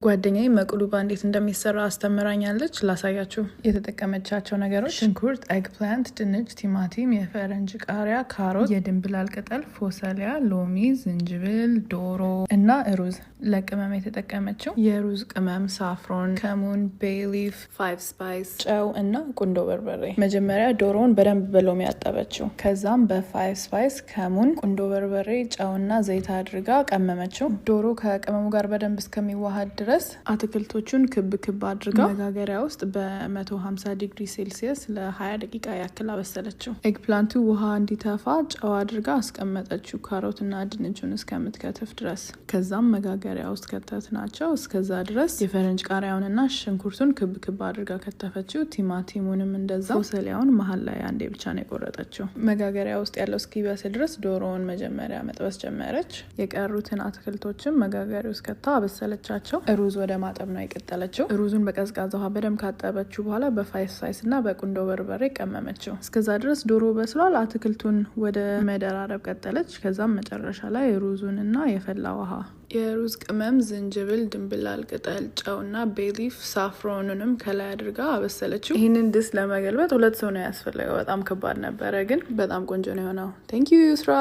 ጓደኛዬ መቅሉባ እንዴት እንደሚሰራ አስተምራኛለች። ላሳያችሁ። የተጠቀመቻቸው ነገሮች ሽንኩርት፣ ኤግፕላንት፣ ድንች፣ ቲማቲም፣ የፈረንጅ ቃሪያ፣ ካሮት፣ የድንብላል ቅጠል፣ ፎሰሊያ፣ ሎሚ፣ ዝንጅብል፣ ዶሮ እና ሩዝ። ለቅመም የተጠቀመችው የሩዝ ቅመም፣ ሳፍሮን፣ ከሙን፣ ቤሊፍ፣ 5 ስፓይስ፣ ጨው እና ቁንዶ በርበሬ። መጀመሪያ ዶሮውን በደንብ በሎሚ ያጠበችው። ከዛም በ5 ስፓይስ፣ ከሙን፣ ቁንዶ በርበሬ፣ ጨውና ዘይት አድርጋ ቀመመችው። ዶሮ ከቅመሙ ጋር በደንብ እስከሚዋሃድ ድረስ አትክልቶቹን ክብ ክብ አድርጋ መጋገሪያ ውስጥ በ150 ዲግሪ ሴልሲየስ ለ20 ደቂቃ ያክል አበሰለችው። ኤግፕላንቱ ውሃ እንዲተፋ ጨው አድርጋ አስቀመጠችው፣ ካሮትና ድንቹን እስከምትከትፍ ድረስ። ከዛም መጋገሪያ ውስጥ ከተትናቸው። እስከዛ ድረስ የፈረንጅ ቃሪያውንና ሽንኩርቱን ክብ ክብ አድርጋ ከተፈችው። ቲማቲሙንም እንደዛ። ፎሰሊያውን መሀል ላይ አንዴ ብቻ ነው የቆረጠችው። መጋገሪያ ውስጥ ያለው እስኪበስል ድረስ ዶሮውን መጀመሪያ መጥበስ ጀመረች። የቀሩትን አትክልቶችም መጋገሪያ ውስጥ ከታ አበሰለቻቸው። ሩዝ ወደ ማጠብ ነው የቀጠለችው። ሩዙን በቀዝቃዛ ውሃ በደንብ ካጠበችው በኋላ በ5 ስፓይስ እና በቁንዶ በርበሬ ቀመመችው። እስከዛ ድረስ ዶሮ በስሏል። አትክልቱን ወደ መደራረብ ቀጠለች። ከዛም መጨረሻ ላይ ሩዙን እና የፈላ ውሃ፣ የሩዝ ቅመም፣ ዝንጅብል፣ ድንብላል ቅጠል፣ ጨውና ቤሊፍ ሳፍሮንንም ከላይ አድርጋ አበሰለችው። ይህንን ድስት ለመገልበጥ 2 ሰው ነው ያስፈለገው። በጣም ከባድ ነበረ፣ ግን በጣም ቆንጆ ነው የሆነው። ቴንክ ዩ ዩስራ።